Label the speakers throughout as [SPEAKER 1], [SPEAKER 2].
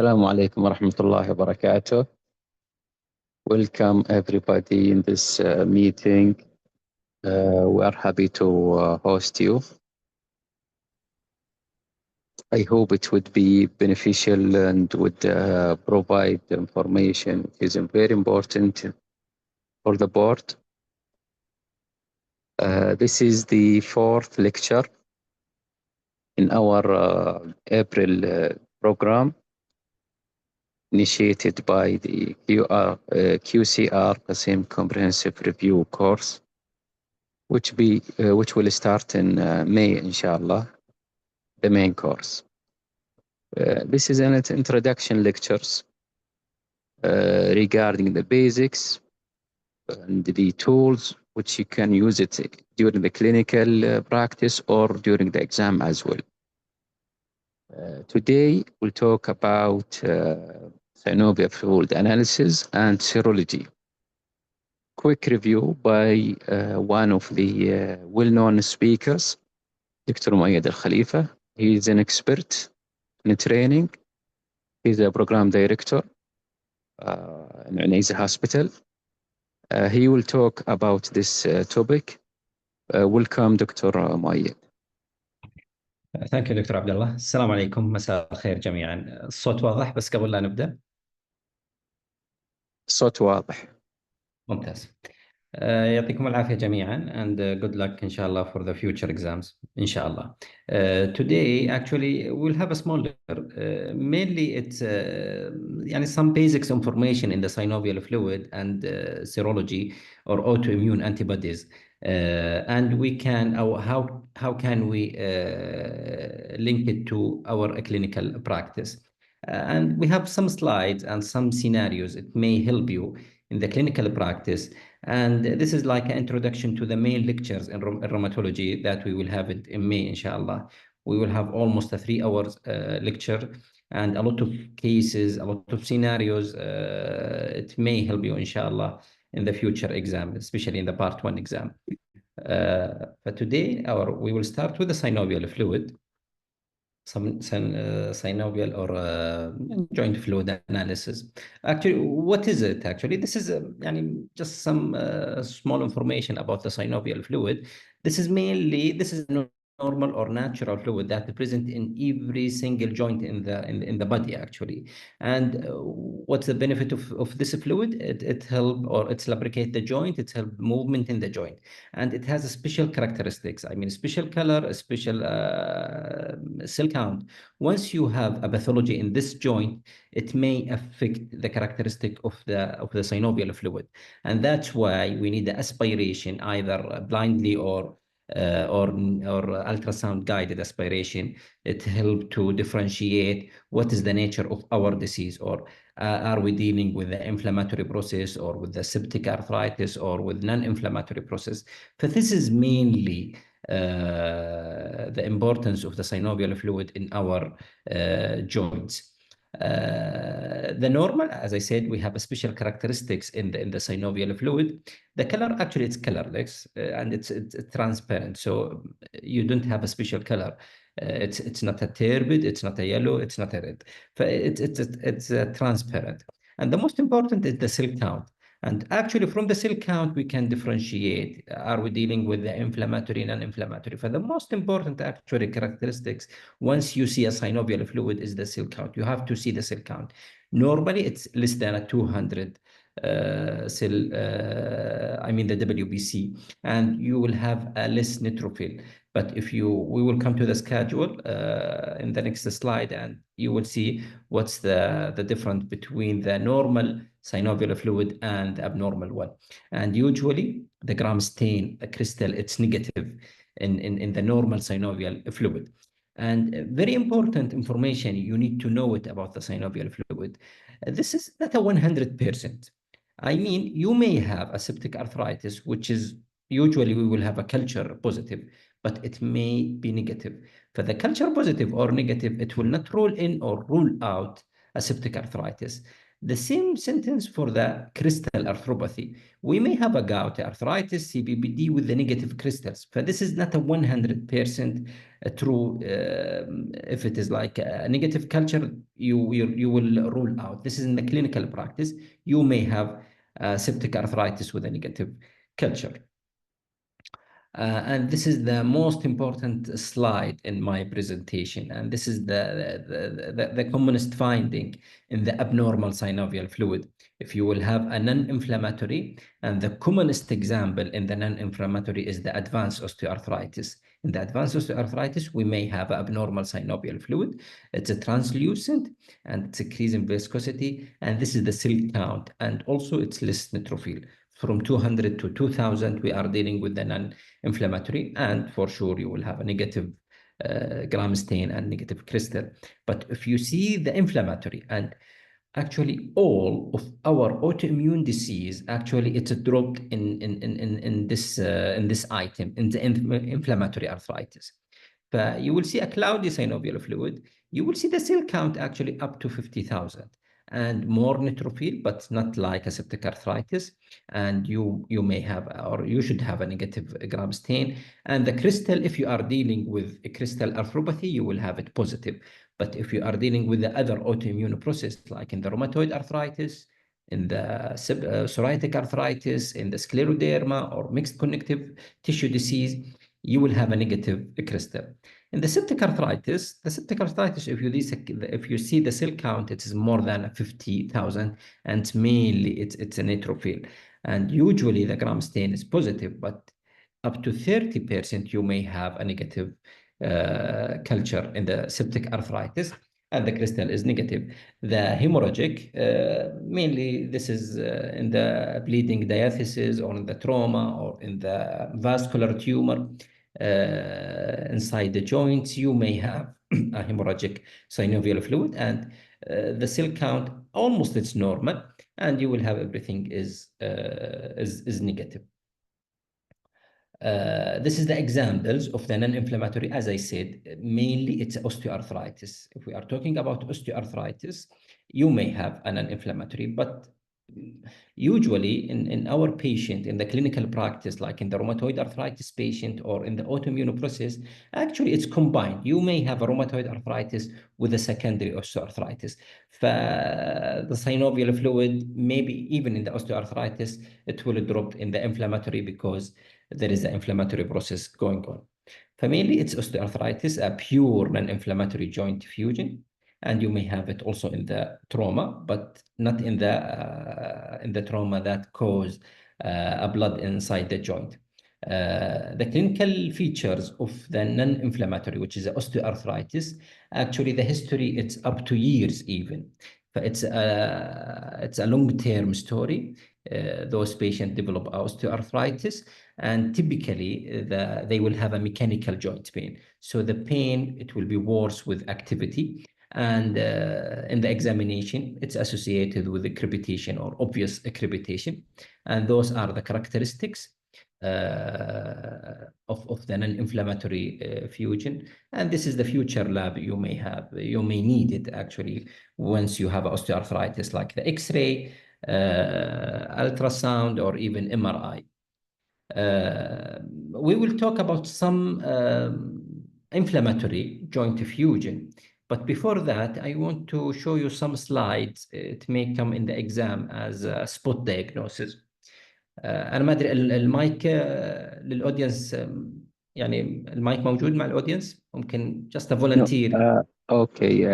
[SPEAKER 1] Assalamu alaikum wa rahmatullahi wa barakatuh. Welcome everybody in this meeting. We are happy to host you. I hope it would be beneficial and would provide information which is very important for the board. This is the fourth lecture in our April program, initiated by the QCR Qassim Comprehensive Review course, which will start in May, inshallah, the main course. This is an introduction lectures regarding the basics and the tools which you can use it during the clinical practice or during the exam as well. Today we'll talk about synovial fluid analysis and serology. Quick review by one of the well-known speakers, Dr. Moayed AlKhalifah. He is an expert in training. He's a program director in Unaiza Hospital. He will talk about this topic. Welcome, Dr. Moayed.
[SPEAKER 2] Thank you, Dr. عبد الله. السلام عليكم، مساء الخير جميعا. الصوت واضح بس قبل لا نبدأ؟
[SPEAKER 1] الصوت واضح.
[SPEAKER 2] ممتاز. يعطيكم العافية جميعا and good luck inshallah for the future exams inshallah. Today actually we'll have a small lecture. Mainly it's some basics information in the synovial fluid and serology or autoimmune antibodies. And we can, how can we link it to our clinical practice? And we have some slides and some scenarios. It may help you in the clinical practice. And this is like an introduction to the main lectures in rheumatology that we will have it in May, inshallah. We will have almost a 3 hours lecture and a lot of cases, a lot of scenarios. It may help you, inshallah, in the future exam, especially in the part 1 exam. But today, we will start with the synovial fluid, some synovial or joint fluid analysis. Actually, what is it actually? This is just some small information about the synovial fluid. This is normal or natural fluid that is present in every single joint in the body actually. And what's the benefit of this fluid? It helps or it's lubricate the joint, it helps movement in the joint, and it has a special characteristics. I mean, special color, a special cell count. Once you have a pathology in this joint, it may affect the characteristic of the synovial fluid, and that's why we need the aspiration, either blindly or ultrasound guided aspiration. It helps to differentiate what is the nature of our disease, or are we dealing with the inflammatory process or with the septic arthritis or with non-inflammatory process. But this is mainly the importance of the synovial fluid in our joints. The normal, as I said, we have a special characteristics in the synovial fluid. The color, actually, it's colorless and it's transparent, so you don't have a special color. It's not a turbid, it's not a yellow, it's not a red. It's transparent. And the most important is the cell count. And actually, from the cell count, we can differentiate. Are we dealing with the inflammatory, non-inflammatory? For the most important actually characteristics, once you see a synovial fluid, is the cell count. You have to see the cell count. Normally, it's less than a 200 cell, the WBC, and you will have a less neutrophil. But we will come to the schedule in the next slide, and you will see what's the difference between the normal synovial fluid and the abnormal one. And usually the gram stain, the crystal, it's negative in the normal synovial fluid. And very important information, you need to know it about the synovial fluid. This is not a 100%. I mean, you may have a septic arthritis, which is usually we will have a culture positive, but it may be negative. For the culture positive or negative, it will not rule in or rule out a septic arthritis. The same sentence for the crystal arthropathy. We may have a gouty arthritis, CBPD with the negative crystals. But this is not a 100% true. If it is like a negative culture, you will rule out. This is in the clinical practice. You may have septic arthritis with a negative culture. And this is the most important slide in my presentation. And this is the commonest finding in the abnormal synovial fluid. If you will have a non-inflammatory, and the commonest example in the non-inflammatory is the advanced osteoarthritis. In the advanced osteoarthritis, we may have abnormal synovial fluid. It's a translucent and it's increasing viscosity. And this is the cell count. And also it's less neutrophil. From 200 to 2000, we are dealing with the non-inflammatory, and for sure you will have a negative gram stain and negative crystal. But if you see the inflammatory, and actually all of our autoimmune disease, actually it's dropped in this item, in the inflammatory arthritis. You will see a cloudy synovial fluid. You will see the cell count actually up to 50,000 and more neutrophil, but not like a septic arthritis. And you may have, or you should have, a negative gram stain. And the crystal, if you are dealing with a crystal arthropathy, you will have it positive. But if you are dealing with the other autoimmune process, like in the rheumatoid arthritis, in the psoriatic arthritis, in the scleroderma or mixed connective tissue disease, you will have a negative crystal. In the septic arthritis, if you see the cell count, it is more than 50,000, and mainly it's a neutrophil. And usually the gram stain is positive, but up to 30% you may have a negative culture in the septic arthritis, and the crystal is negative. The hemorrhagic, mainly this is in the bleeding diathesis, or in the trauma, or in the vascular tumor inside the joints. You may have a hemorrhagic synovial fluid, and the cell count almost it's normal, and you will have everything is negative. This is the examples of the non-inflammatory. As I said, mainly it's osteoarthritis. If we are talking about osteoarthritis, you may have an non-inflammatory, but usually in our patient, in the clinical practice, like in the rheumatoid arthritis patient or in the autoimmune process, actually it's combined. You may have a rheumatoid arthritis with a secondary osteoarthritis. The synovial fluid, maybe even in the osteoarthritis, it will drop in the inflammatory because there is an inflammatory process going on. Mainly it's osteoarthritis, a pure non-inflammatory joint fusion. And you may have it also in the trauma, but not in the trauma that cause a blood inside the joint. The clinical features of the non-inflammatory, which is osteoarthritis, actually the history, it's up to years even. But it's a long-term story. Those patients develop osteoarthritis, and typically they will have a mechanical joint pain. So the pain, it will be worse with activity. And in the examination, it's associated with the crepitation or obvious crepitation. And those are the characteristics of the non-inflammatory fusion. And this is the future lab you may have. You may need it actually once you have osteoarthritis, like the X-ray, ultrasound, or even MRI. We will talk about some inflammatory joint fusion. But before that, I want to show you some slides. It may come in the exam as a spot diagnosis. أنا ما أدري المايك للأودينس، يعني المايك موجود مع الأودينس؟ ممكن just a
[SPEAKER 1] No,
[SPEAKER 2] volunteer.
[SPEAKER 1] okay.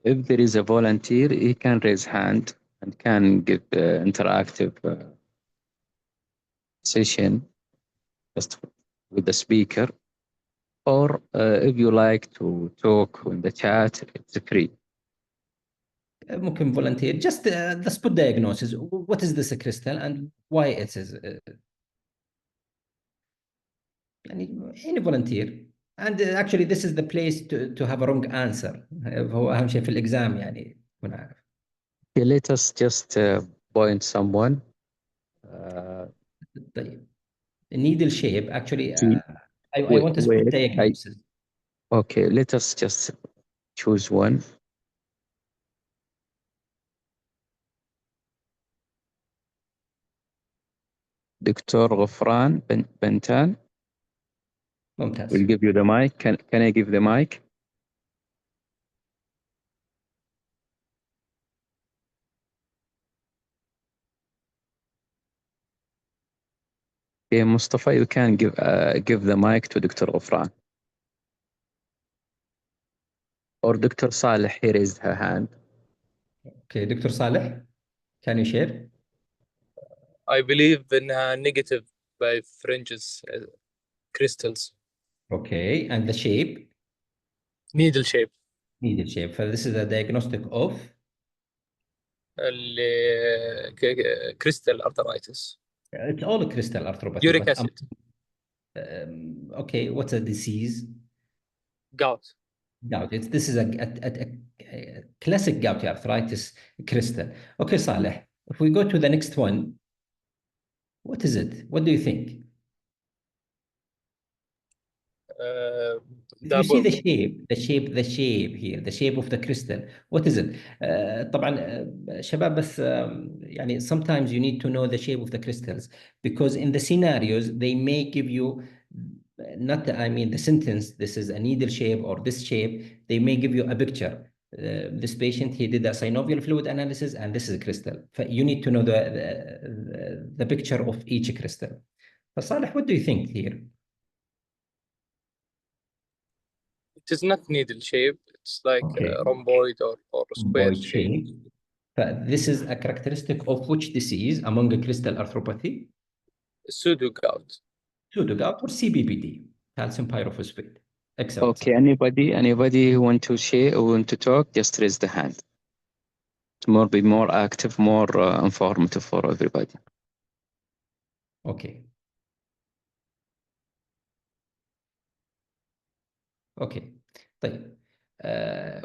[SPEAKER 1] If there is a volunteer, he can raise hand and can give interactive session just with the speaker. Or if you like to talk in the chat, it's free.
[SPEAKER 2] ممكن volunteer. Just the spot diagnosis. What is this crystal and why it is? يعني any volunteer. And actually this is the place to have a wrong answer. هو أهم شيء في الإكزام يعني تكون عارف.
[SPEAKER 1] Okay, let us just point someone.
[SPEAKER 2] طيب. Needle shape. Actually,
[SPEAKER 1] See,
[SPEAKER 2] I want a spot
[SPEAKER 1] wait.
[SPEAKER 2] diagnosis.
[SPEAKER 1] Okay, let us just choose one. دكتور غفران بنتان
[SPEAKER 2] ممتاز.
[SPEAKER 1] will give you the mic. Can I give the mic? Okay, Mustafa, you can give the mic to Dr. Ghufran. Or Dr. Saleh, he raised her hand.
[SPEAKER 2] Okay, Dr. Saleh, can you share?
[SPEAKER 3] I believe in negative by fringes crystals.
[SPEAKER 2] Okay, and the shape?
[SPEAKER 3] Needle shape.
[SPEAKER 2] Needle shape. So this is a diagnostic of?
[SPEAKER 3] Crystal arthritis.
[SPEAKER 2] It's all crystal arthropathy.
[SPEAKER 3] Uric
[SPEAKER 2] but,
[SPEAKER 3] acid.
[SPEAKER 2] Okay, what's a disease?
[SPEAKER 3] Gout.
[SPEAKER 2] Gout. This is a classic gouty arthritis crystal. Okay, Saleh, if we go to the next one, what is it? What do you think? You see the shape here, the shape of the crystal. What is it? طبعا شباب بس يعني sometimes you need to know the shape of the crystals because in the scenarios they may give you not I mean the sentence this is a needle shape or this shape they may give you a picture. This patient he did a synovial fluid analysis and this is a crystal. You need to know the picture of each crystal. فصالح, what do you think here?
[SPEAKER 3] It is not needle shape. It's like
[SPEAKER 2] Okay.
[SPEAKER 3] rhomboid or square
[SPEAKER 2] Void
[SPEAKER 3] shape.
[SPEAKER 2] shape. This is a characteristic of which disease among a crystal arthropathy?
[SPEAKER 3] Pseudo gout.
[SPEAKER 2] Pseudo gout or CBPD, calcium pyrophosphate. Excellent.
[SPEAKER 1] Okay, anybody who want to share or want to talk, just raise the hand. To be more active, more informative for everybody.
[SPEAKER 2] Okay. Okay. طيب.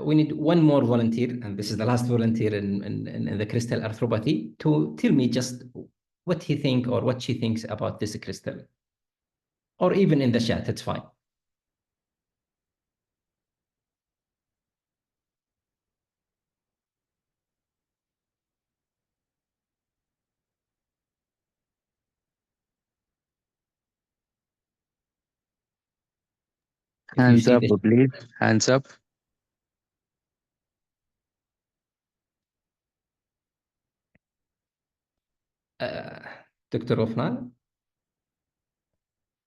[SPEAKER 2] We need one more volunteer, and this is the last volunteer in the crystal arthropathy, to tell me just what he think or what she thinks about this crystal. Or even in the chat, it's fine.
[SPEAKER 1] Hands up, please. Hands up.
[SPEAKER 2] Dr. Rofnan?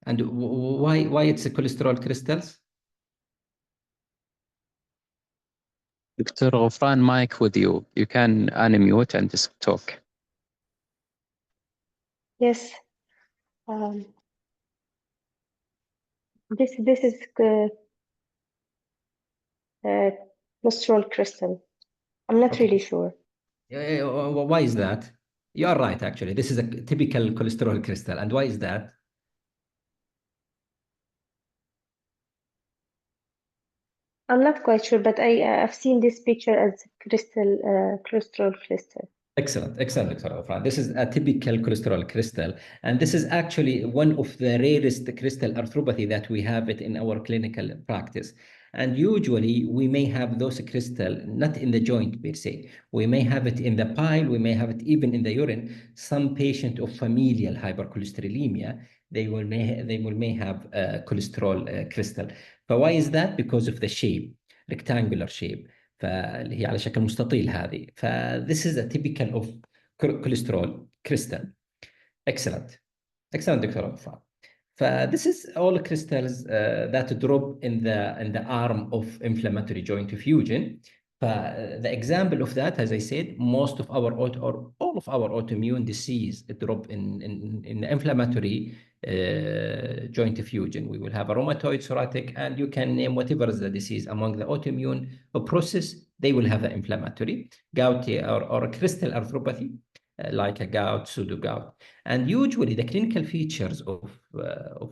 [SPEAKER 2] And why it's a cholesterol crystals?
[SPEAKER 1] Dr. Ghufran, mic with you. You can unmute and just talk.
[SPEAKER 4] Yes. This is cholesterol crystal. I'm not really sure.
[SPEAKER 2] Why is that? You are right, actually. This is a typical cholesterol crystal. And why is that?
[SPEAKER 4] I'm not quite sure, but I've seen this picture as cholesterol crystal.
[SPEAKER 2] Excellent, Dr. Afran. This is a typical cholesterol crystal, and this is actually one of the rarest crystal arthropathy that we have it in our clinical practice. And usually we may have those crystal not in the joint per se. We may have it in the bile, we may have it even in the urine. Some patient of familial hypercholesterolemia, they may have a cholesterol crystal. But why is that? Because of the shape, rectangular shape. فاللي هي على شكل مستطيل هذه. This is a typical of cholesterol crystal. Excellent, Dr. Afan. This is all crystals that drop in the arm of inflammatory joint fusion. The example of that, as I said, most of our or all of our autoimmune disease drop in inflammatory joint fusion. We will have a rheumatoid, psoriatic, and you can name whatever is the disease among the autoimmune process. They will have an inflammatory gouty or a crystal arthropathy, like a gout, pseudo gout. And usually the clinical features of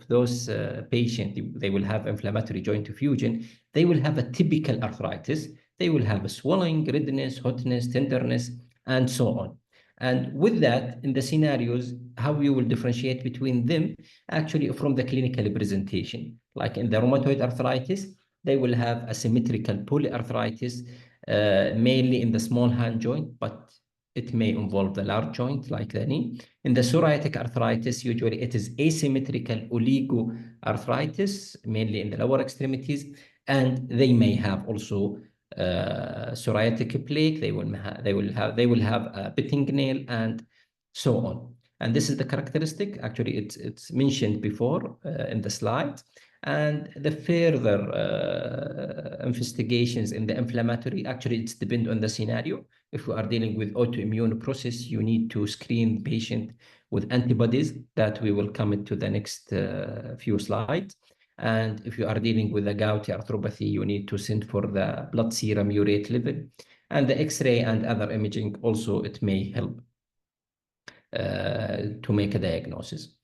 [SPEAKER 2] those patients, they will have inflammatory joint fusion. They will have a typical arthritis. They will have a swelling, redness, hotness, tenderness, and so on. And with that, in the scenarios, how you will differentiate between them actually from the clinical presentation. Like in the rheumatoid arthritis, they will have asymmetrical polyarthritis, mainly in the small hand joint, but it may involve the large joint like the knee. In the psoriatic arthritis, usually it is asymmetrical oligoarthritis, mainly in the lower extremities, and they may have also psoriatic plaque. They will have a pitting nail and so on. And this is the characteristic. Actually, it's mentioned before in the slide. And the further investigations in the inflammatory, actually, it's depend on the scenario. If we are dealing with autoimmune process, you need to screen the patient with antibodies that we will come into the next few slides. And if you are dealing with a gouty arthropathy, you need to send for the blood serum urate level. And the X-ray and other imaging also, it may help to make a diagnosis.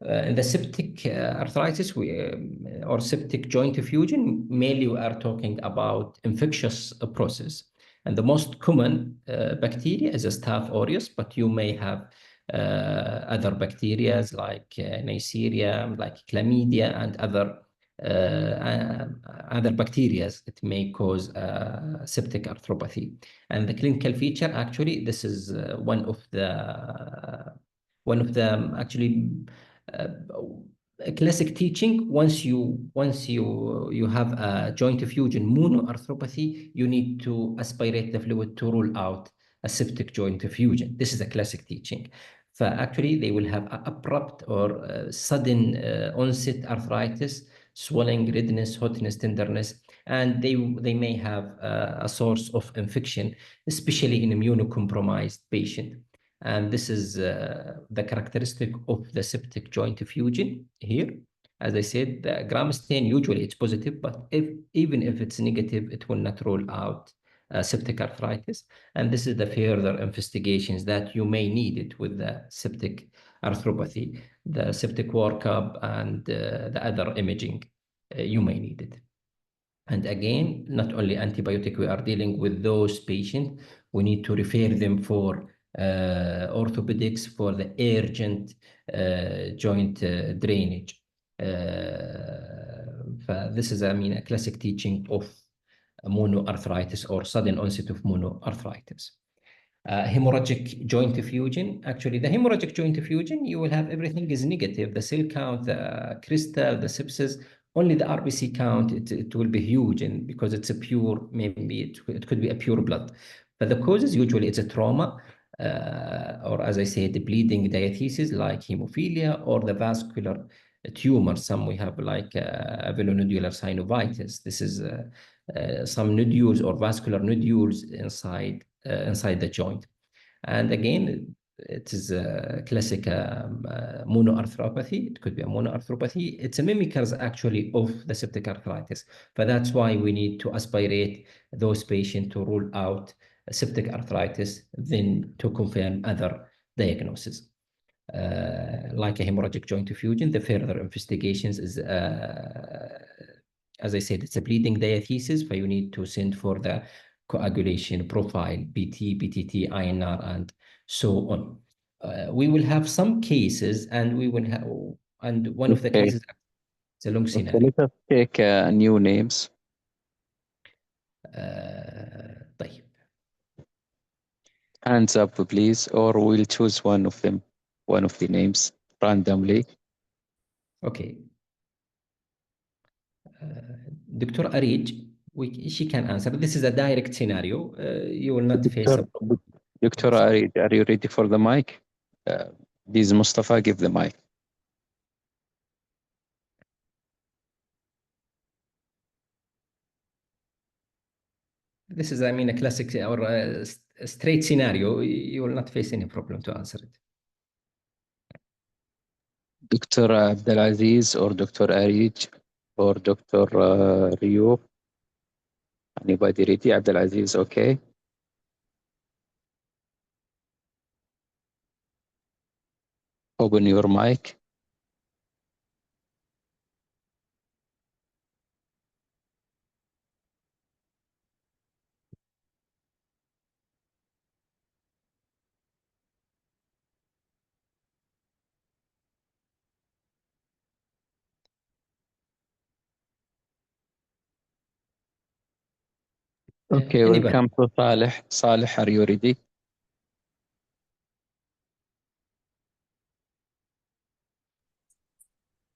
[SPEAKER 2] In the septic arthritis or septic joint effusion, mainly we are talking about infectious process. And the most common bacteria is a Staph aureus, but you may have other bacteria like Neisseria, like chlamydia, and other bacteria. It may cause septic arthropathy. And the clinical feature, actually, this is one of the actually a classic teaching. Once you have a joint effusion monoarthropathy, you need to aspirate the fluid to rule out a septic joint effusion. This is a classic teaching. Actually, they will have abrupt or sudden onset arthritis, swelling, redness, hotness, tenderness, and they may have a source of infection, especially in immunocompromised patient. And this is the characteristic of the septic joint effusion here. As I said, the gram stain, usually it's positive, but even if it's negative, it will not rule out septic arthritis. And this is the further investigations that you may need it with the septic arthropathy, the septic workup, and the other imaging you may need it. And again, not only antibiotic, we are dealing with those patients. We need to refer them for orthopedics for the urgent joint drainage. This is, a classic teaching of monoarthritis or sudden onset of monoarthritis. Hemorrhagic joint effusion. Actually, the hemorrhagic joint effusion, you will have everything is negative. The cell count, the crystal, the sepsis, only the RBC count, it will be huge, and because it's a pure, maybe it could be a pure blood. But the causes, usually it's a trauma, or as I said, the bleeding diathesis like hemophilia, or the vascular tumor. Some we have like avilonodular synovitis. This is some nodules or vascular nodules inside the joint. And again, it is a classic monoarthropathy. It could be a monoarthropathy. It's a mimickers actually of the septic arthritis. But that's why we need to aspirate those patients to rule out septic arthritis, then to confirm other diagnoses. Like a hemorrhagic joint effusion, the further investigations is, as I said, it's a bleeding diathesis, but you need to send for the coagulation profile, BT, BTT, INR, and so on. We will have some cases, and we will have, and one of the
[SPEAKER 1] Okay.
[SPEAKER 2] cases, it's a long
[SPEAKER 1] Okay,
[SPEAKER 2] scenario.
[SPEAKER 1] let us take new names.
[SPEAKER 2] طيب.
[SPEAKER 1] Hands up, please, or we'll choose one of them, one of the names randomly.
[SPEAKER 2] Okay. Dr. Arij, she can answer. This is a direct scenario. You will not face a problem.
[SPEAKER 1] Dr. Arid, are you ready for the mic? Please, Mustafa, give the mic.
[SPEAKER 2] This is, a classic or a straight scenario. You will not face any problem to answer it.
[SPEAKER 1] Dr. Abdelaziz or Dr. Arij or Dr. Rio? Anybody ready? Abdelaziz, okay? Open your mic. Okay,
[SPEAKER 2] Anybody?
[SPEAKER 1] welcome to Saleh. Saleh, are you ready?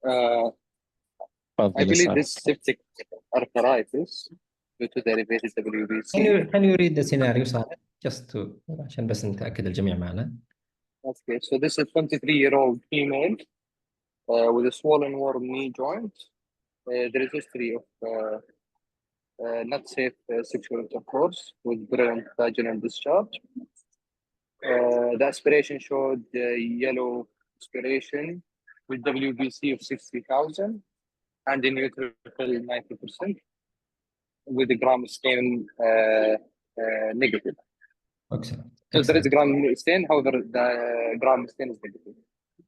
[SPEAKER 3] I
[SPEAKER 1] تفضل
[SPEAKER 3] believe
[SPEAKER 1] صار.
[SPEAKER 3] this septic arthritis due to the elevated WBC.
[SPEAKER 2] Can you read the scenario, Saleh? Just to عشان بس نتأكد الجميع معنا.
[SPEAKER 3] Okay, so this is a 23-year-old female with a swollen warm knee joint. There is history of not safe sexual intercourse with brilliant vaginal discharge. The aspiration showed yellow aspiration with WBC of 60,000 and a neutrophil 90% with a gram stain negative.
[SPEAKER 2] Excellent.
[SPEAKER 3] So there is a
[SPEAKER 2] Excellent.
[SPEAKER 3] gram stain, however, the gram stain is negative.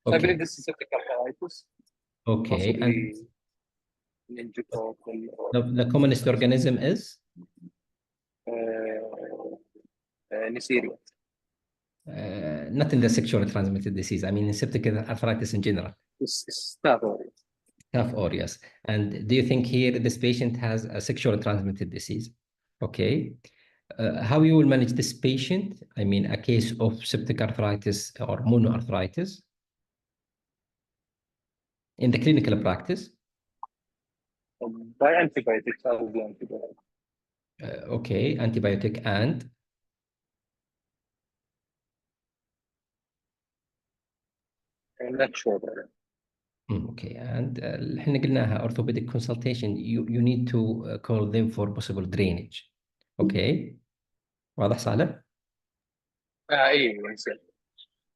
[SPEAKER 3] So I
[SPEAKER 2] Okay.
[SPEAKER 3] believe this is septic arthritis,
[SPEAKER 2] Okay.
[SPEAKER 3] possibly
[SPEAKER 2] And
[SPEAKER 3] meningococcal or
[SPEAKER 2] the commonest organism is
[SPEAKER 3] Neisseria.
[SPEAKER 2] not in the sexually transmitted disease. I mean, in septic arthritis in general.
[SPEAKER 3] It's Staph aureus.
[SPEAKER 2] Staph aureus. And do you think here this patient has a sexually transmitted disease? Okay. How you will manage this patient? I mean, a case of septic arthritis or monoarthritis in the clinical practice.
[SPEAKER 3] By antibiotics, I will be antibiotic.
[SPEAKER 2] Okay, antibiotic and
[SPEAKER 3] I'm not sure.
[SPEAKER 2] okay, and احنا قلناها orthopedic consultation. You need to call them for possible drainage. Okay, واضح صالح؟
[SPEAKER 3] ايوه يصير.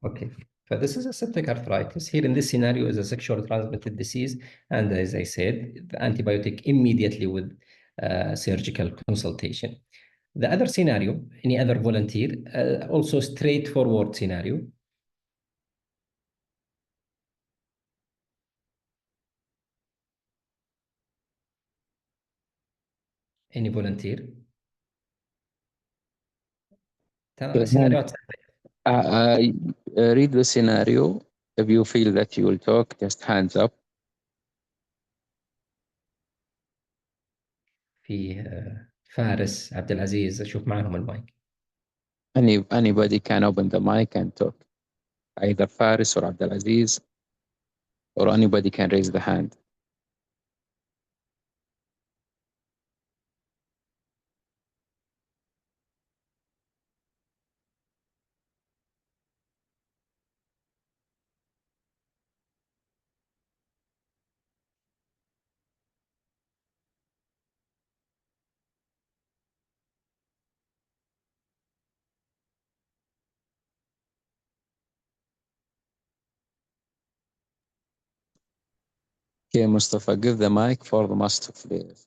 [SPEAKER 2] Okay. So this is a septic arthritis. Here in this scenario is a sexually transmitted disease. And as I said, the antibiotic immediately with surgical consultation. The other scenario, any other volunteer, also straightforward scenario. Any volunteer? ترى سيناريوهات
[SPEAKER 1] Read the scenario. If you feel that you will talk, just hands up.
[SPEAKER 2] في فارس عبد العزيز اشوف معهم المايك.
[SPEAKER 1] Anybody can open the mic and talk. Either Faris or Abdulaziz, or anybody can raise the hand. Okay, Mustafa, give the mic for the master, please.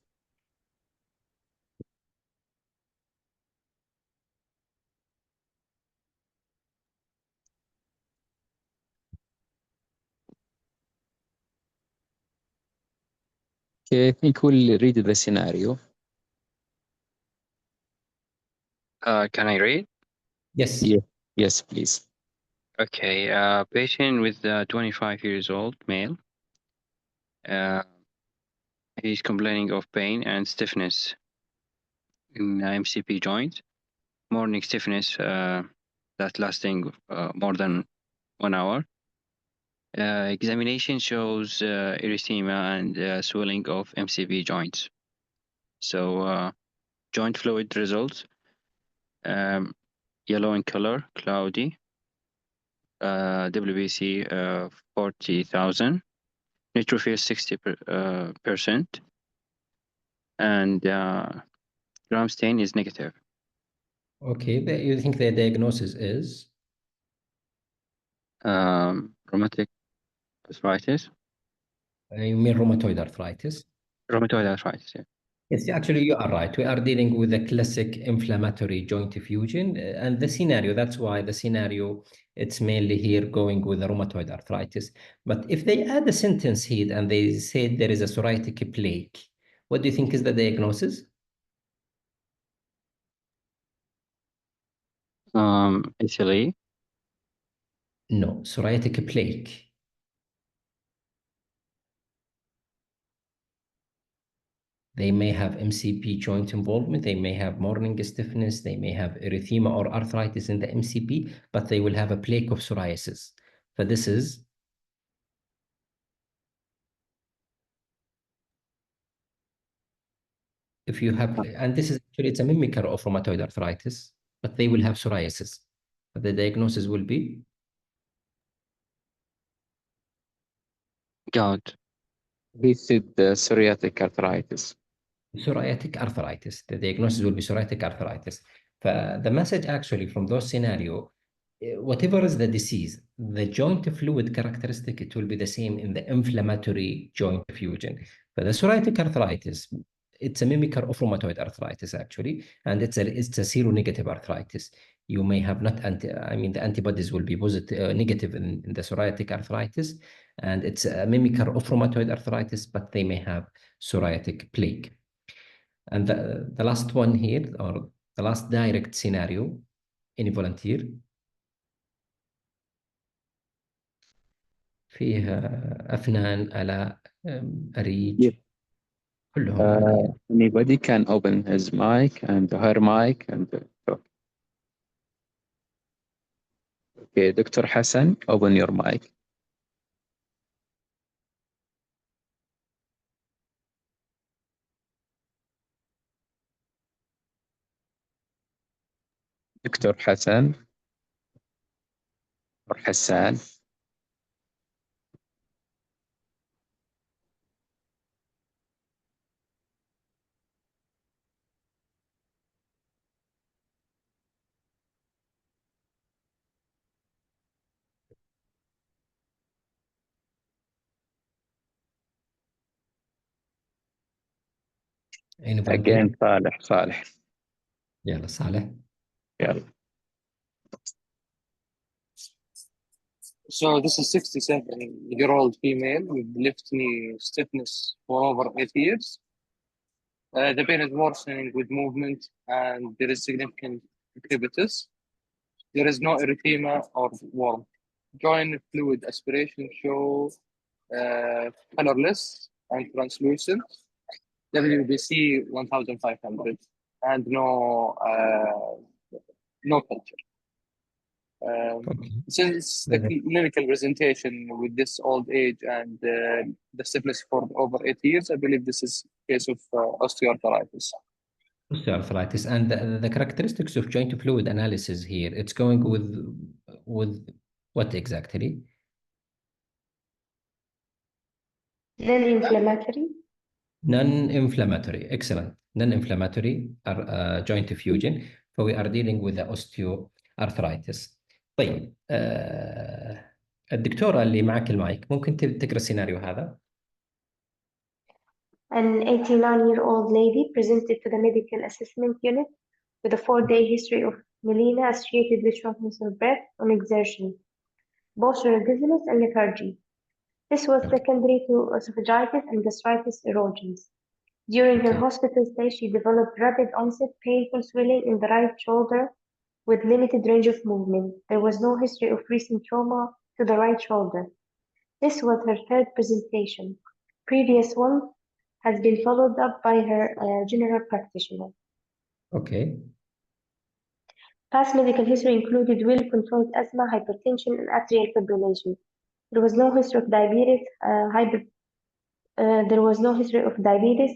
[SPEAKER 1] Okay, I think we'll read the scenario.
[SPEAKER 5] Can I read?
[SPEAKER 2] Yes.
[SPEAKER 1] Yeah. Yes, please.
[SPEAKER 5] Okay. Patient with 25 years old, male. He's complaining of pain and stiffness in MCP joint. Morning stiffness that lasting more than 1 hour. Examination shows erythema and swelling of MCP joints. So joint fluid results, yellow in color, cloudy, WBC 40,000, neutrophil 60%, and gram stain is negative.
[SPEAKER 2] Okay, you think the diagnosis is?
[SPEAKER 5] Rheumatic arthritis.
[SPEAKER 2] You mean rheumatoid arthritis?
[SPEAKER 5] Rheumatoid arthritis, yeah.
[SPEAKER 2] Yes, actually, you are right. We are dealing with a classic inflammatory joint effusion. And the scenario, that's why the scenario, it's mainly here going with the rheumatoid arthritis. But if they add a sentence here and they say there is a psoriatic plaque, what do you think is the diagnosis?
[SPEAKER 5] Italy.
[SPEAKER 2] No, psoriatic plaque. They may have MCP joint involvement, they may have morning stiffness, they may have erythema or arthritis in the MCP, but they will have a plaque of psoriasis. So this is if you have, and this is actually, it's a mimicker of rheumatoid arthritis, but they will have psoriasis. The diagnosis will be
[SPEAKER 5] gout.
[SPEAKER 1] He said psoriatic arthritis.
[SPEAKER 2] psoriatic arthritis. The diagnosis will be psoriatic arthritis. The message actually from those scenario, whatever is the disease, the joint fluid characteristic, it will be the same in the inflammatory joint effusion. But the psoriatic arthritis, it's a mimicker of rheumatoid arthritis actually, and it's a seronegative arthritis. You may have not the antibodies will be positive, negative in the psoriatic arthritis, and it's a mimicker of rheumatoid arthritis, but they may have psoriatic plaque. And the last one here, or the last direct scenario, any volunteer فيها أفنان آلاء أريج
[SPEAKER 1] Yep.
[SPEAKER 2] كلهم.
[SPEAKER 1] Anybody can open his mic and her mic and talk. Okay, Dr. Hassan, open your mic. Dr. Hassan or Hassan.
[SPEAKER 2] any volunteer؟
[SPEAKER 1] Again, Saleh.
[SPEAKER 2] يلا صالح.
[SPEAKER 1] Yeah.
[SPEAKER 3] So this is 67-year-old female with left knee stiffness for over 8 years. The pain is worsening with movement, and there is significant crepitus. There is no erythema or warmth. Joint fluid aspiration show colorless and translucent. WBC 1500 and no culture. Since the clinical presentation with this old age and the stiffness for over 8 years, I believe this is a case of osteoarthritis.
[SPEAKER 2] Osteoarthritis. And the characteristics of joint fluid analysis here, it's going with what exactly?
[SPEAKER 4] Non-inflammatory.
[SPEAKER 2] Non-inflammatory. Excellent. Non-inflammatory joint effusion. So we are dealing with the osteoarthritis. طيب الدكتورة اللي معك المايك ممكن تقرأ السيناريو هذا؟
[SPEAKER 4] An 89-year-old lady presented to the medical assessment unit with a 4-day history of melena associated with shortness of breath on exertion, postural dizziness, and lethargy. This was secondary to esophagitis and gastritis erosions. During her hospital stay, she developed rapid onset painful swelling in the right shoulder with limited range of movement. There was no history of recent trauma to the right shoulder. This was her third presentation. Previous one has been followed up by her general practitioner.
[SPEAKER 2] Okay.
[SPEAKER 4] Past medical history included well-controlled asthma, hypertension, and atrial fibrillation. There was no history of diabetes,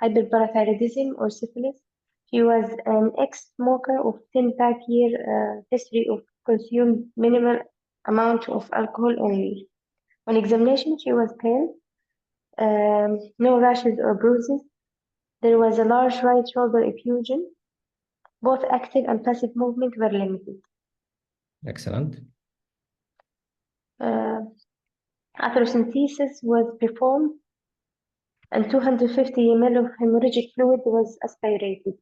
[SPEAKER 4] hyperparathyroidism, or syphilis. She was an ex-smoker of 10-pack-year history of consumed minimal amount of alcohol only. On examination, she was pale, no rashes or bruises. There was a large right shoulder effusion. Both active and passive movement were limited.
[SPEAKER 2] Excellent.
[SPEAKER 4] Arthrocentesis was performed and 250 ml of hemorrhagic fluid was aspirated.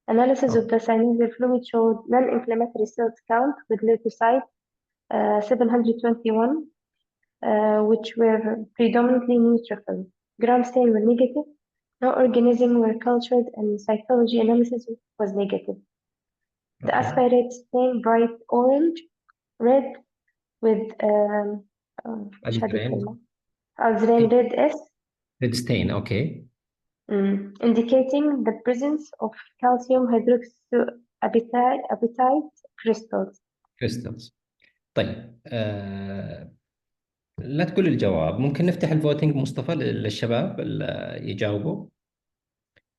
[SPEAKER 4] Analysis of the synovial fluid showed non-inflammatory cells count with leukocytes 721, which were predominantly neutrophils. Gram stain were negative. No organism were cultured, and cytology analysis was negative. The aspirated stain bright orange, red with Alzheimer's red S.
[SPEAKER 2] Red stain, okay.
[SPEAKER 4] Indicating the presence of calcium hydroxyapatite crystals.
[SPEAKER 2] Crystals. طيب لا تقول الجواب، ممكن نفتح الفوتنج مصطفى للشباب اللي يجاوبوا.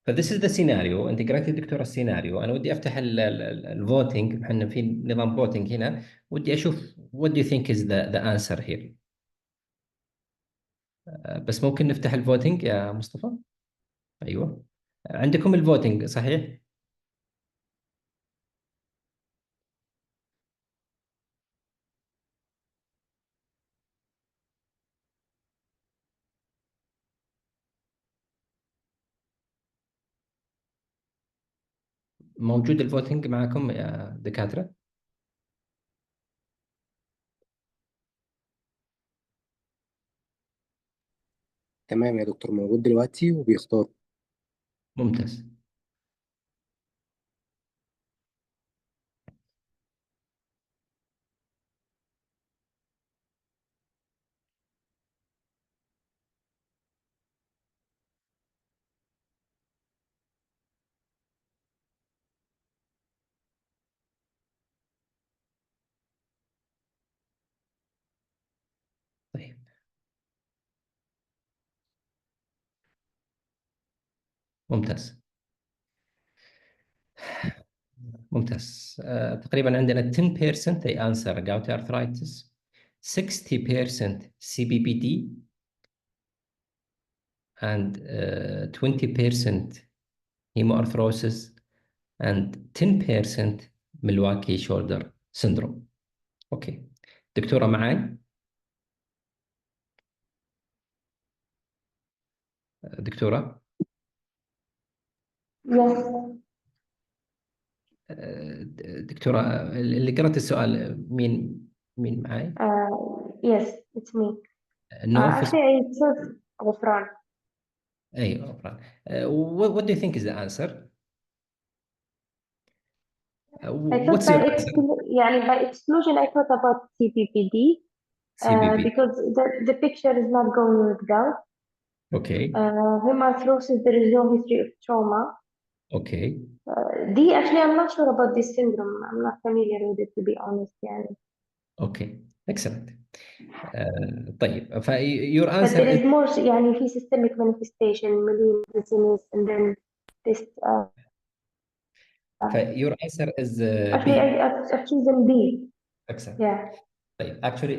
[SPEAKER 2] فذس از ذا سيناريو. انت قرأتي دكتور السيناريو. انا ودي افتح الفوتنج. احنا في نظام فوتنج هنا. ودي اشوف what do you think is the answer here. بس ممكن نفتح الفوتنج يا مصطفى؟ ايوه، عندكم الفوتنج صحيح؟ موجود الفوتنج معكم يا دكاترة؟
[SPEAKER 6] تمام يا دكتور، موجود دلوقتي وبيختار.
[SPEAKER 2] ممتاز. طيب، ممتاز ممتاز. تقريبا عندنا 10% they answer gouty arthritis, 60% CBPD, and 20% hemoarthrosis, and 10% Milwaukee shoulder syndrome. اوكي دكتورة معي؟ دكتورة؟
[SPEAKER 4] Yes.
[SPEAKER 2] دكتورة اللي قرأت السؤال مين معي؟
[SPEAKER 4] Yes, it's me.
[SPEAKER 2] نوف.
[SPEAKER 4] Actually, I chose غفران.
[SPEAKER 2] ايوه غفران. What do you think is the answer?
[SPEAKER 4] I thought
[SPEAKER 2] What's your answer?
[SPEAKER 4] by exclusion, I thought about CPPD
[SPEAKER 2] CBP.
[SPEAKER 4] because the picture is not going with gout.
[SPEAKER 2] Okay.
[SPEAKER 4] Hemarthrosis, there is no history of trauma.
[SPEAKER 2] Okay.
[SPEAKER 4] D, actually, I'm not sure about this syndrome. I'm not familiar with it, to be honest. يعني.
[SPEAKER 2] Okay. Excellent. طيب your
[SPEAKER 4] But
[SPEAKER 2] answer
[SPEAKER 4] there
[SPEAKER 2] is
[SPEAKER 4] is more يعني في systemic manifestation, melanosis, and then this.
[SPEAKER 2] your answer is
[SPEAKER 4] Actually,
[SPEAKER 2] B.
[SPEAKER 4] I've chosen B.
[SPEAKER 2] Excellent.
[SPEAKER 4] Yeah.
[SPEAKER 2] طيب actually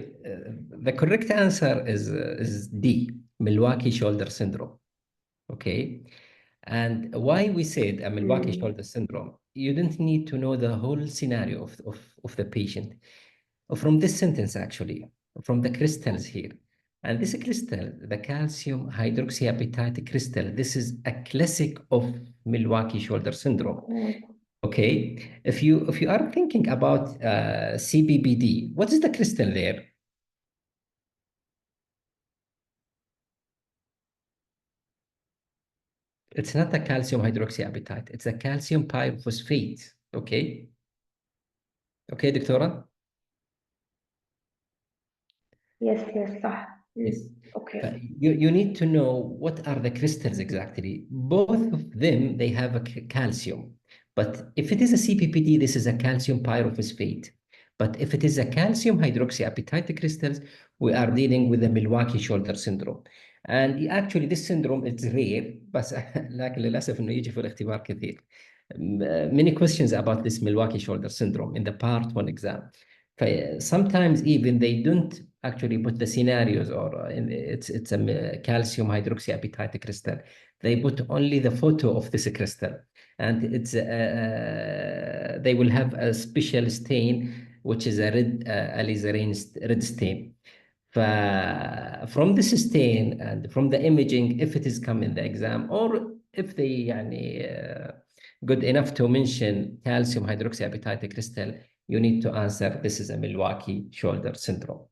[SPEAKER 2] the correct answer is D, Milwaukee shoulder syndrome. Okay. And why we said a Milwaukee shoulder syndrome, you didn't need to know the whole scenario of the patient. From this sentence, actually, from the crystals here. And this crystal, the calcium hydroxyapatite crystal, this is a classic of Milwaukee shoulder syndrome. Okay. If you are thinking about CBBD, what is the crystal there? It's not a calcium hydroxyapatite. It's a calcium pyrophosphate. Okay. Okay, دكتورة?
[SPEAKER 4] Yes, صح.
[SPEAKER 2] Yes.
[SPEAKER 4] Okay.
[SPEAKER 2] You need to know what are the crystals exactly. Both of them, they have a calcium. But if it is a CPPD, this is a calcium pyrophosphate. But if it is a calcium hydroxyapatite crystals, we are dealing with the Milwaukee shoulder syndrome. And actually this syndrome is rare, بس لكن للأسف إنه يجي في الاختبار كثير. Many questions about this Milwaukee shoulder syndrome in the part 1 exam. Sometimes even they don't actually put the scenarios or it's a calcium hydroxyapatite crystal. They put only the photo of this crystal, and it's they will have a special stain which is a red alizarin red stain. From this stain and from the imaging, if it is come in the exam or if they يعني good enough to mention calcium hydroxyapatite crystal, you need to answer this is a Milwaukee shoulder syndrome.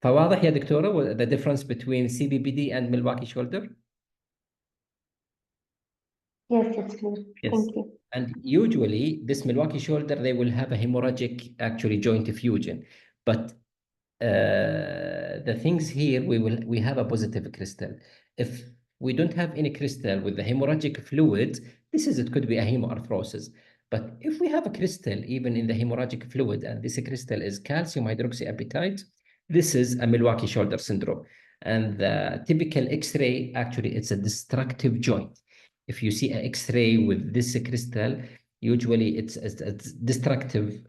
[SPEAKER 2] فواضح يا دكتورة the difference between CBPD and Milwaukee shoulder?
[SPEAKER 4] Yes, it's clear.
[SPEAKER 2] Yes.
[SPEAKER 4] Thank you.
[SPEAKER 2] And usually this Milwaukee shoulder, they will have a hemorrhagic actually joint effusion. But the things here, we have a positive crystal. If we don't have any crystal with the hemorrhagic fluid, it could be a hemoarthrosis. But if we have a crystal even in the hemorrhagic fluid, and this crystal is calcium hydroxyapatite, this is a Milwaukee shoulder syndrome. And the typical X-ray, actually, it's a destructive joint. If you see an X-ray with this crystal, usually it's destructive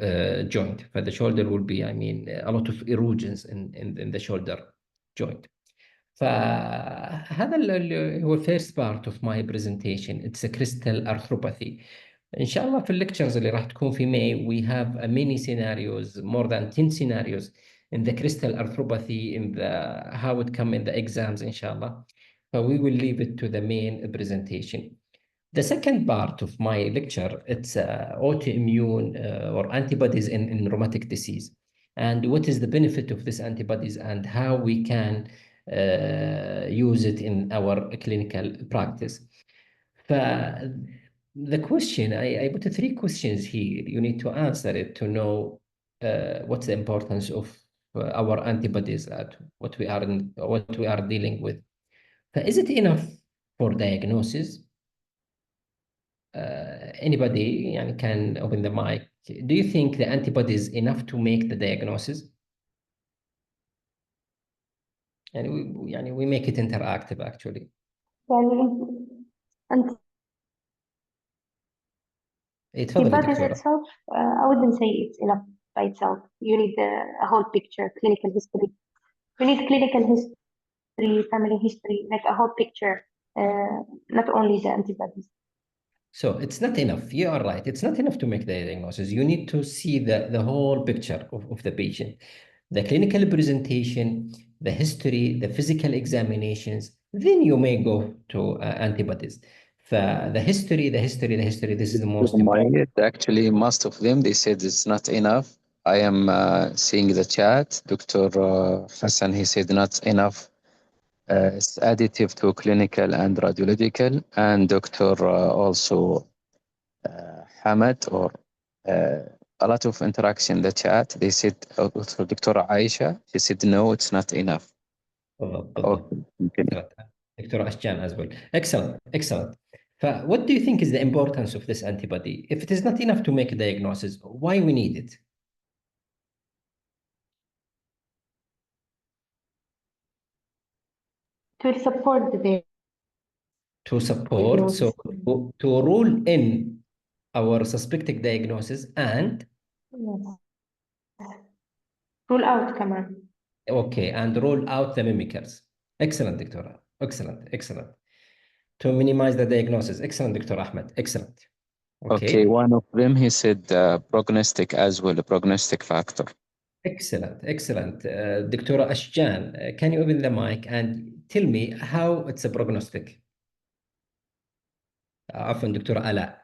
[SPEAKER 2] joint. For the shoulder will be, I mean, a lot of erosions in the shoulder joint. فهذا هو first part of my presentation. It's a crystal arthropathy. إن شاء الله في الليكتشرز اللي راح تكون في May we have a many scenarios, more than 10 scenarios in the crystal arthropathy, in the how it come in the exams إن شاء الله. So we will leave it to the main presentation. The second part of my lecture, it's autoimmune or antibodies in rheumatic disease. And what is the benefit of these antibodies and how we can use it in our clinical practice. The question, I put 3 questions here. You need to answer it to know what's the importance of our antibodies at what we are dealing with. Is it enough for diagnosis? Anybody can open the mic. Do you think the antibody is enough to make the diagnosis? And we make it interactive actually. اتفضلي
[SPEAKER 4] Antibodies
[SPEAKER 2] دكتورة.
[SPEAKER 4] itself, I wouldn't say it's enough by itself. You need a whole picture, clinical history. You need clinical history, family history, like a whole picture, not only the antibodies.
[SPEAKER 2] So it's not enough. You are right. It's not enough to make the diagnosis. You need to see the whole picture of the patient, the clinical presentation, the history, the physical examinations. Then you may go to antibodies. The history, this is the most important.
[SPEAKER 1] Actually, most of them, they said it's not enough. I am seeing the chat. Dr. Hassan, he said not enough. It's additive to clinical and radiological. And Dr. Also Hamad, or a lot of interaction in the chat. They said, Dr. Aisha, she said, no, it's not enough.
[SPEAKER 2] Okay. Dr. Ashjan as well. Excellent. What do you think is the importance of this antibody? If it is not enough to make a diagnosis, why we need it?
[SPEAKER 4] To support the
[SPEAKER 2] diagnosis. So to rule in our suspected diagnosis and
[SPEAKER 4] rule out, come on.
[SPEAKER 2] Okay, and rule out the mimickers. Excellent, Dr. Excellent. To minimize the diagnosis. Excellent, Dr. Ahmed. Excellent.
[SPEAKER 1] Okay, one of them, he said prognostic as well, a prognostic factor.
[SPEAKER 2] Excellent. Dr. Ashjan, can you open the mic and tell me how it's a prognostic? عفوا دكتور علاء.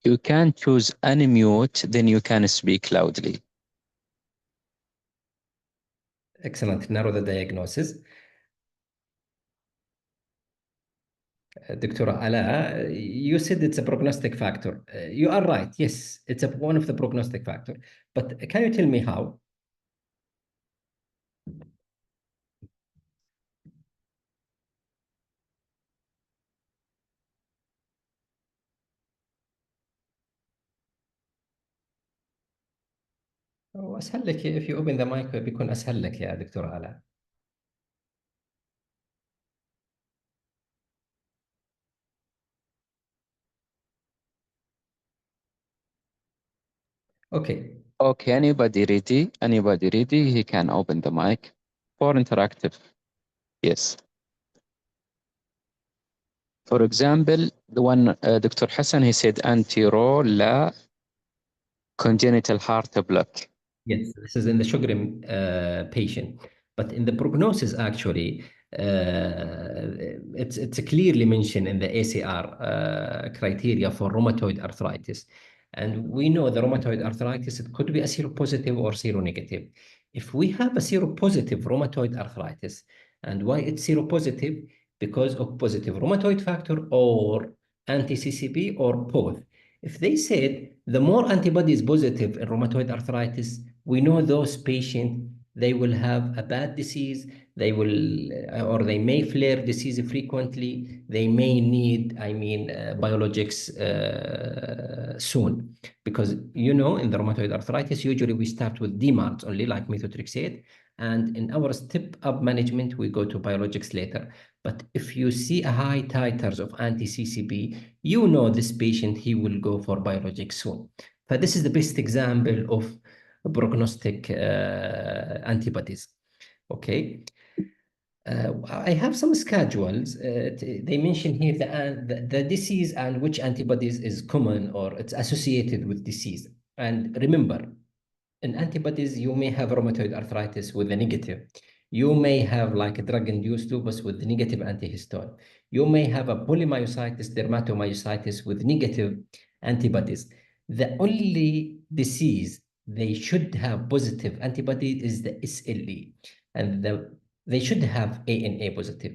[SPEAKER 1] You can choose unmute, then you can speak loudly.
[SPEAKER 2] Excellent. Narrow the diagnosis. Dr. Ala, you said it's a prognostic factor. You are right. Yes, it's one of the prognostic factor. But can you tell me how? أسهل لك if you open the mic بيكون أسهل لك يا دكتور علاء.
[SPEAKER 1] Okay, anybody ready? He can open the mic for interactive. Yes. For example, the one Dr. Hassan, he said anti-roll la congenital heart block.
[SPEAKER 2] Yes, this is in the Sjögren patient. But in the prognosis, actually, it's clearly mentioned in the ACR criteria for rheumatoid arthritis. And we know the rheumatoid arthritis, it could be a seropositive or seronegative. If we have a seropositive rheumatoid arthritis, and why it's seropositive? Because of positive rheumatoid factor or anti-CCP or both. If they said the more antibodies positive in rheumatoid arthritis, we know those patients they will have a bad disease. They will, or they may flare disease frequently. They may need, biologics soon, because in the rheumatoid arthritis, usually we start with DMARDs only, like methotrexate, and in our step-up management, we go to biologics later. But if you see a high titers of anti-CCP, this patient, he will go for biologics soon. But this is the best example of prognostic antibodies. Okay. I have some schedules. They mention here the disease and which antibodies is common or it's associated with disease. And remember, in antibodies, you may have rheumatoid arthritis with a negative. You may have like a drug-induced lupus with the negative antihistone. You may have a polymyositis, dermatomyositis with negative antibodies. The only disease they should have positive antibody is the SLE, and they should have ANA positive.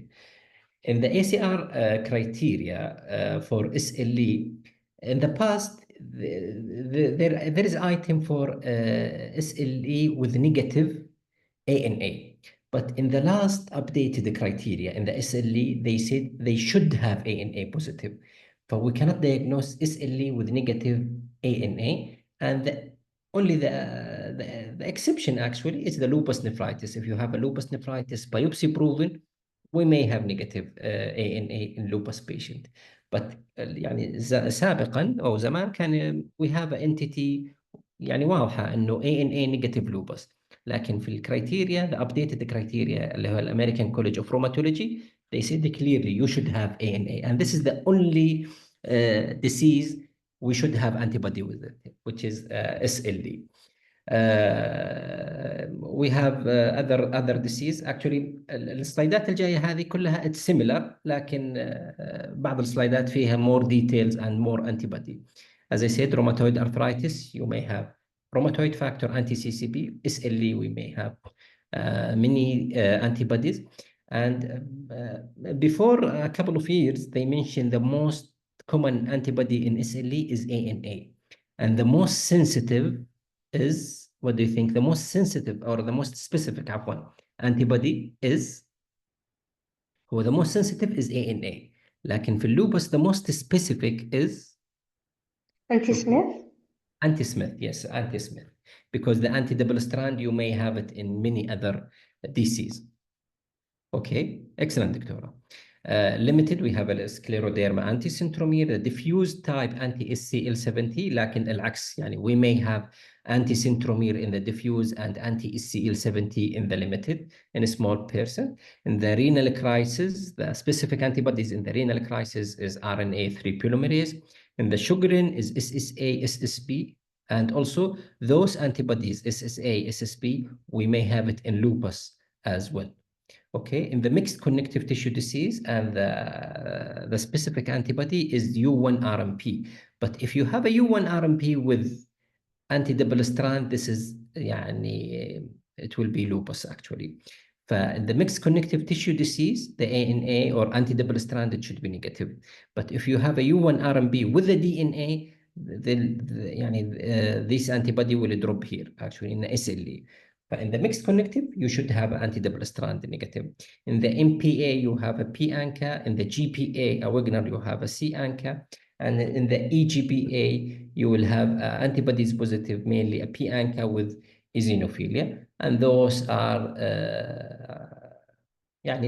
[SPEAKER 2] In the ACR criteria for SLE, in the past, there is item for SLE with negative ANA. But in the last updated criteria in the SLE, they said they should have ANA positive. But we cannot diagnose SLE with negative ANA. And only the exception actually is the lupus nephritis. If you have a lupus nephritis biopsy proven, we may have negative ANA in lupus patient. But يعني سابقا أو زمان كان we have an entity يعني واضحة إنه ANA negative lupus. لكن في الكرايتيريا the updated criteria اللي هو الامريكان كوليج اوف روماتولوجي they said clearly you should have ANA, and this is the only disease we should have antibody with it, which is SLD. We have other disease. Actually السلايدات الجاية هذه كلها it's similar, لكن بعض السلايدات فيها more details and more antibody. As I said, rheumatoid arthritis, you may have rheumatoid factor anti-CCP. SLE, we may have many antibodies. And before a couple of years, they mentioned the most common antibody in SLE is ANA. And the most sensitive is, what do you think? The most sensitive or the most specific antibody is, هو the most sensitive is ANA. لكن في اللوبس the most specific is
[SPEAKER 4] Anti-Smith?
[SPEAKER 2] Anti-Smith, yes, anti-Smith. Because the anti-double strand, you may have it in many other diseases. Okay, excellent, Doctora. Limited, we have a scleroderma anti-centromere, the diffuse type anti-SCL70, لكن العكس, يعني we may have anti-centromere in the diffuse and anti-SCL70 in the limited in a small person. In the renal crisis, the specific antibodies in the renal crisis is RNA3 polymerase. In the Sjögren is SSA, SSB, and also those antibodies, SSA, SSB, we may have it in lupus as well. Okay, in the mixed connective tissue disease, and the specific antibody is U1-RMP. But if you have a U1-RMP with anti-double strand, this is, it will be lupus actually. In the mixed connective tissue disease, the ANA or anti-double strand, it should be negative. But if you have a U1-RMP with the DNA, then this antibody will drop here actually in the SLE. But in the mixed connective, you should have anti-double strand negative. In the MPA, you have a P ANCA. In the GPA, a Wigner, you have a C ANCA. And in the EGPA, you will have antibodies positive, mainly a P ANCA with eosinophilia. And those are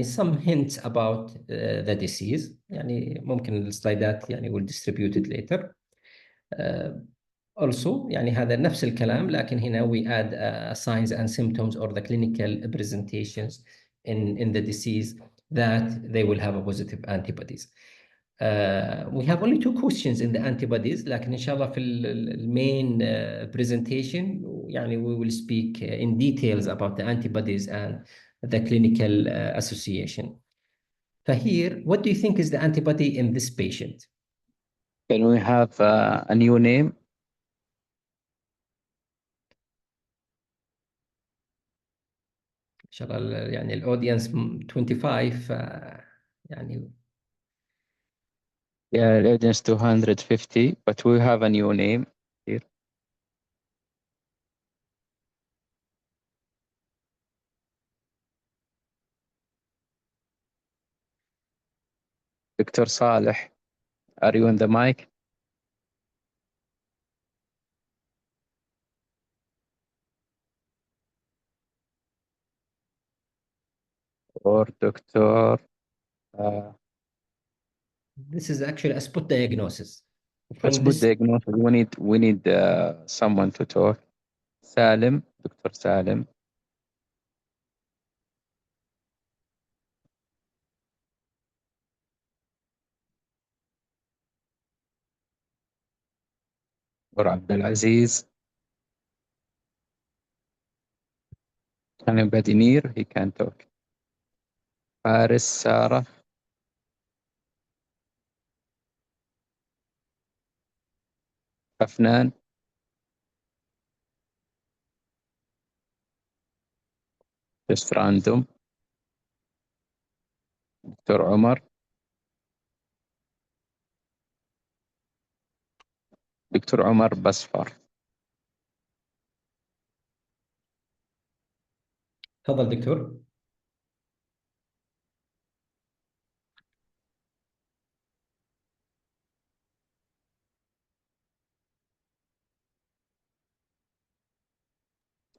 [SPEAKER 2] some hints about the disease. ممكن السلايدات we'll distribute it later. Also, هذا نفس الكلام, لكن هنا we add signs and symptoms or the clinical presentations in the disease that they will have a positive antibodies. We have only 2 questions in the antibodies, لكن إن شاء الله في main presentation we will speak in details about the antibodies and the clinical association. Here, what do you think is the antibody in this patient?
[SPEAKER 1] Can we have a new name?
[SPEAKER 2] إن شاء الله الأودينس 25
[SPEAKER 1] Yeah, the audience 250, but we have a new name here. Dr. Saleh, are you on the mic? Or Dr.
[SPEAKER 2] This is actually a spot diagnosis.
[SPEAKER 1] Let's
[SPEAKER 2] From
[SPEAKER 1] put
[SPEAKER 2] this,
[SPEAKER 1] diagnosis. We need someone to talk. Salim, Dr. Salim. Or Abdulaziz. Anybody near? He can talk. Faris, Sarah. Afnan. Just random. Dr. Omar. Dr. Omar Basfar.
[SPEAKER 2] تفضل دكتور.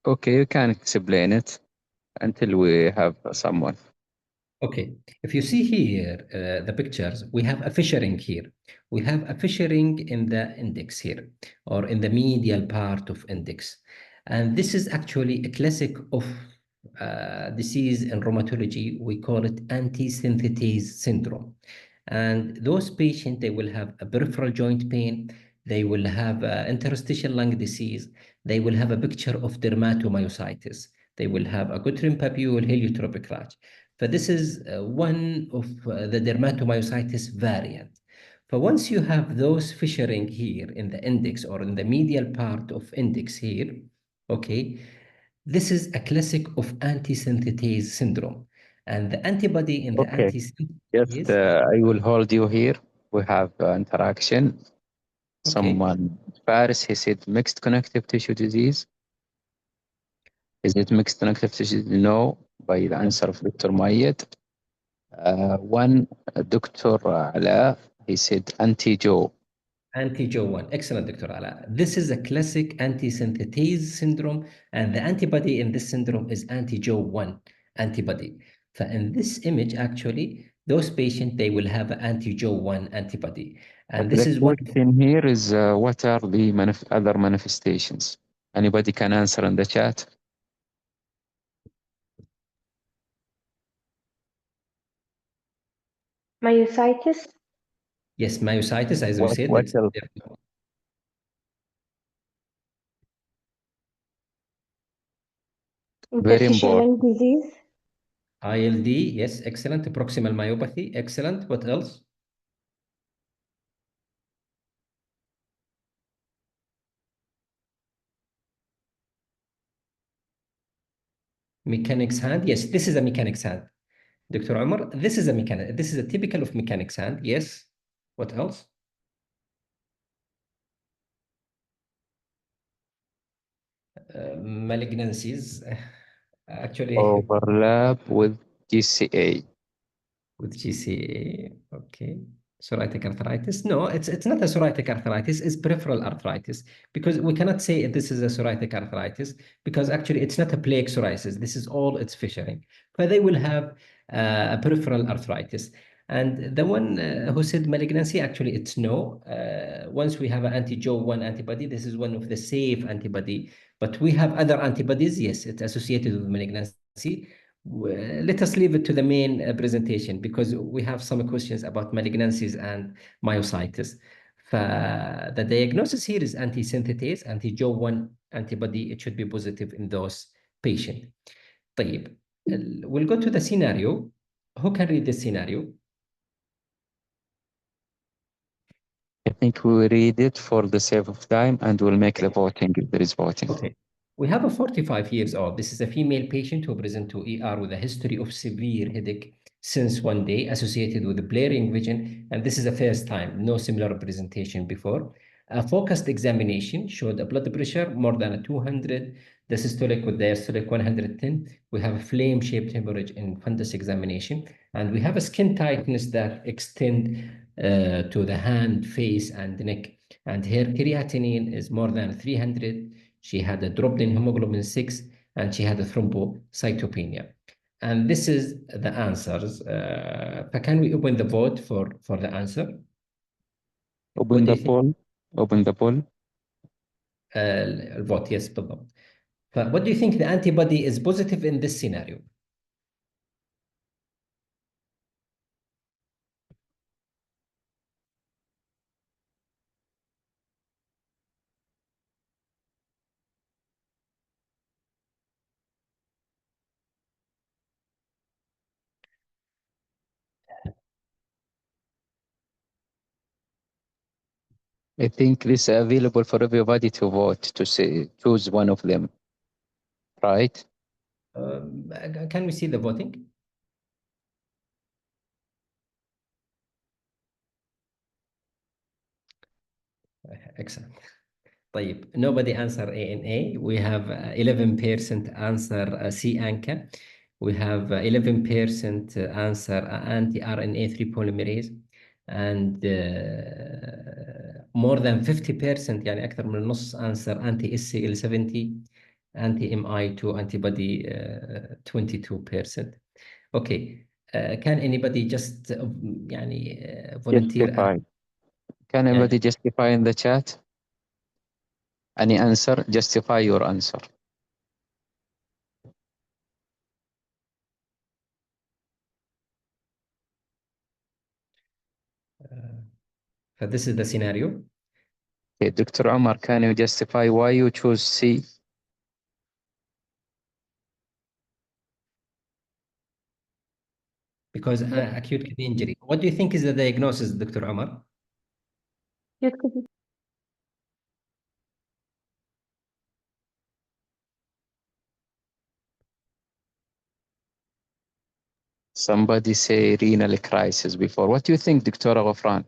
[SPEAKER 1] Okay, you can explain it until we have someone.
[SPEAKER 2] Okay, if you see here the pictures, we have a fissuring here. We have a fissuring in the index here, or in the medial part of index. And this is actually a classic of disease in rheumatology. We call it anti-synthetase syndrome. And those patients, they will have a peripheral joint pain, they will have interstitial lung disease, they will have a picture of dermatomyositis, they will have a Guttering papule heliotropic rash. So this is one of the dermatomyositis variant. So once you have those fissuring here in the index or in the medial part of index here, okay, this is a classic of anti-synthetase syndrome. And the antibody in the
[SPEAKER 1] Okay.
[SPEAKER 2] anti-synthetase...
[SPEAKER 1] Just I will hold you here. We have interaction. Someone, Faris, he said mixed connective tissue disease. Is it mixed connective tissue? No, by the answer of Dr. Moayed. One, Dr. Ala, he said anti-Jo.
[SPEAKER 2] Anti-Jo1. Excellent, Dr. Ala. This is a classic anti-synthetase syndrome, and the antibody in this syndrome is anti-Jo1 antibody. So in this image, actually, those patients, they will have an anti-Jo1 antibody. And
[SPEAKER 1] But
[SPEAKER 2] this
[SPEAKER 1] the
[SPEAKER 2] is what...
[SPEAKER 1] question here is, what are the other manifestations? Anybody can answer in the chat?
[SPEAKER 4] Myositis,
[SPEAKER 2] Yes, myositis, as we said.
[SPEAKER 1] What
[SPEAKER 2] It's
[SPEAKER 1] else? Very
[SPEAKER 4] interstitial
[SPEAKER 1] important.
[SPEAKER 4] lung disease,
[SPEAKER 2] ILD, yes, excellent. Proximal myopathy, excellent. What else? Mechanic's hand, yes, this is a mechanic's hand. Dr. Omar, this is a typical of mechanic's hand, yes. What else? Malignancies, actually,
[SPEAKER 1] Overlap with GCA.
[SPEAKER 2] with GCA, okay. Psoriatic arthritis? No, it's not a psoriatic arthritis, it's peripheral arthritis, because we cannot say this is a psoriatic arthritis, because actually it's not a plaque psoriasis. This is all it's fissuring. But they will have a peripheral arthritis. And the one who said malignancy, actually it's no. Once we have an anti-Jo1 antibody, this is one of the safe antibody. But we have other antibodies, yes, it's associated with malignancy. Let us leave it to the main presentation, because we have some questions about malignancies and myositis. The diagnosis here is anti-synthetase, anti-Jo1 antibody. It should be positive in those patients. طيب, we'll go to the scenario. Who can read the scenario?
[SPEAKER 1] I think we will read it for the sake of time, and we'll make the voting if there is voting.
[SPEAKER 2] Okay. We have a 45 years old. This is a female patient who presents to ER with a history of severe headache since one day associated with blaring vision. And this is the first time, no similar presentation before. A focused examination showed a blood pressure more than 200, the systolic with diastolic 110. We have a flame-shaped hemorrhage in fundus examination, and we have a skin tightness that extend to the hand, face, and neck. And her creatinine is more than 300. She had a drop in hemoglobin 6, and she had a thrombocytopenia. And this is the answers. Can we open the vote for the answer?
[SPEAKER 1] Open the poll. Open the poll.
[SPEAKER 2] الفوت يس بالضبط. What do you think the antibody is positive in this scenario?
[SPEAKER 1] I think this is available for everybody to vote, to choose one of them, right?
[SPEAKER 2] Can we see the voting? Excellent. طيب, nobody answer A and A. We have 11% answer C ANCA. We have 11% answer anti-RNA 3 polymerase, and more than 50%, يعني أكثر من النص answer anti-SCL70, anti-MI2 antibody 22%. Okay. Can anybody just يعني volunteer?
[SPEAKER 1] Justify. Can anybody justify in the chat? Any answer? Justify your answer.
[SPEAKER 2] This is the scenario.
[SPEAKER 1] Okay, Dr. Omar, can you justify why you choose C?
[SPEAKER 2] Because acute kidney injury. What do you think is the diagnosis, Dr. Omar?
[SPEAKER 4] Acute kidney.
[SPEAKER 1] Somebody say renal crisis before. What do you think, Dr. Ghafran?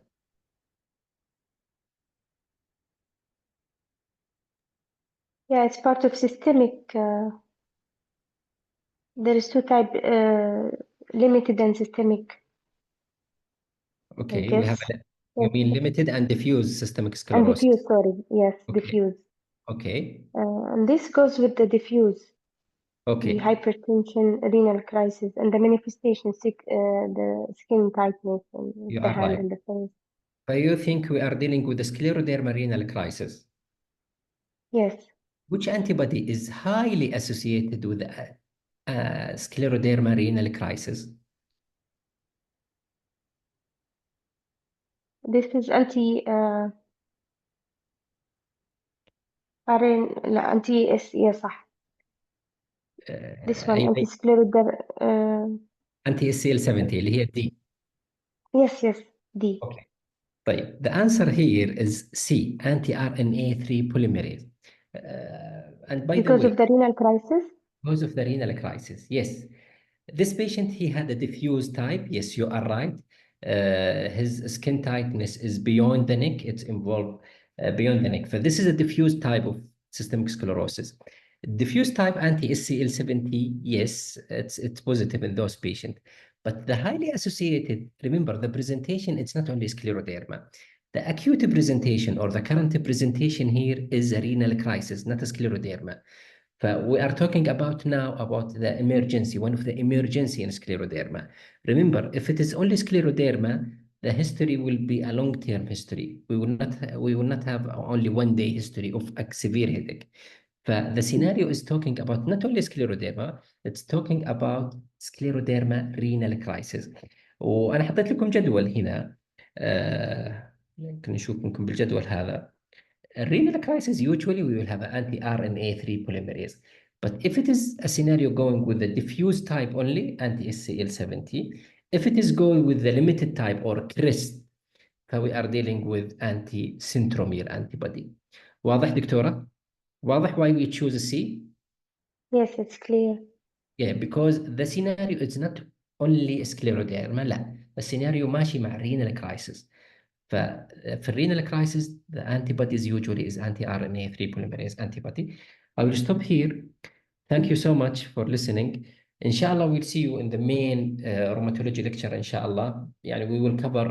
[SPEAKER 4] Yeah, it's part of systemic. There is two type, limited and systemic.
[SPEAKER 2] Okay, we have, you mean limited and diffuse systemic
[SPEAKER 4] And
[SPEAKER 2] sclerosis.
[SPEAKER 4] diffuse, sorry. Yes,
[SPEAKER 2] Okay.
[SPEAKER 4] diffuse.
[SPEAKER 2] Okay.
[SPEAKER 4] And this goes with the diffuse.
[SPEAKER 2] Okay.
[SPEAKER 4] The hypertension, renal crisis, and the manifestation, the skin tightness and
[SPEAKER 2] You
[SPEAKER 4] the
[SPEAKER 2] are
[SPEAKER 4] hand
[SPEAKER 2] right.
[SPEAKER 4] and the face.
[SPEAKER 2] But you think we are dealing with the scleroderma renal crisis?
[SPEAKER 4] Yes.
[SPEAKER 2] Which antibody is highly associated with the scleroderma renal crisis?
[SPEAKER 4] This is لا anti S صح. This one
[SPEAKER 2] أي
[SPEAKER 4] anti-scleroderma.
[SPEAKER 2] anti SCL70 اللي هي D.
[SPEAKER 4] Yes, D.
[SPEAKER 2] Okay. طيب, the answer here is C, anti-RNA 3 polymerase. And by
[SPEAKER 4] Because
[SPEAKER 2] the way,
[SPEAKER 4] of the renal crisis?
[SPEAKER 2] because of the renal crisis, yes. This patient, he had a diffuse type. Yes, you are right. His skin tightness is beyond the neck. It's involved beyond the neck. So this is a diffuse type of systemic sclerosis. Diffuse type anti-SCL70, yes, it's positive in those patients. But the highly associated, remember the presentation, it's not only scleroderma. The acute presentation or the current presentation here is a renal crisis, not a scleroderma. We are talking about now about the emergency, one of the emergency in scleroderma. Remember, if it is only scleroderma, the history will be a long-term history. We will not have only one-day history of a severe headache. The scenario is talking about not only scleroderma, it's talking about scleroderma renal crisis. وأنا حطيت لكم جدول هنا. يمكن نشوف منكم بالجدول هذا. Renal crisis, usually we will have an anti-RNA 3 polymerase. But if it is a scenario going with the diffuse type only, anti-SCL70, if it is going with the limited type or CRIST, we are dealing with anti-centromere antibody. واضح دكتورة؟ واضح why we choose C?
[SPEAKER 4] Yes, it's clear.
[SPEAKER 2] Yeah, because the scenario is not only scleroderma, لا. The scenario ماشي مع renal crisis. ففي الرينال كرايسيس the antibodies usually is anti-RNA 3 polymerase antibody. I will stop here. Thank you so much for listening. Inshallah, we'll see you in the main rheumatology lecture. Inshallah, we will cover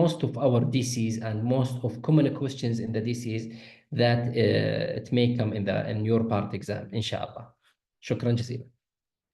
[SPEAKER 2] most of our DCs and most of common questions in the DCs that it may come in your part exam. Inshallah. شكرا جزيلا.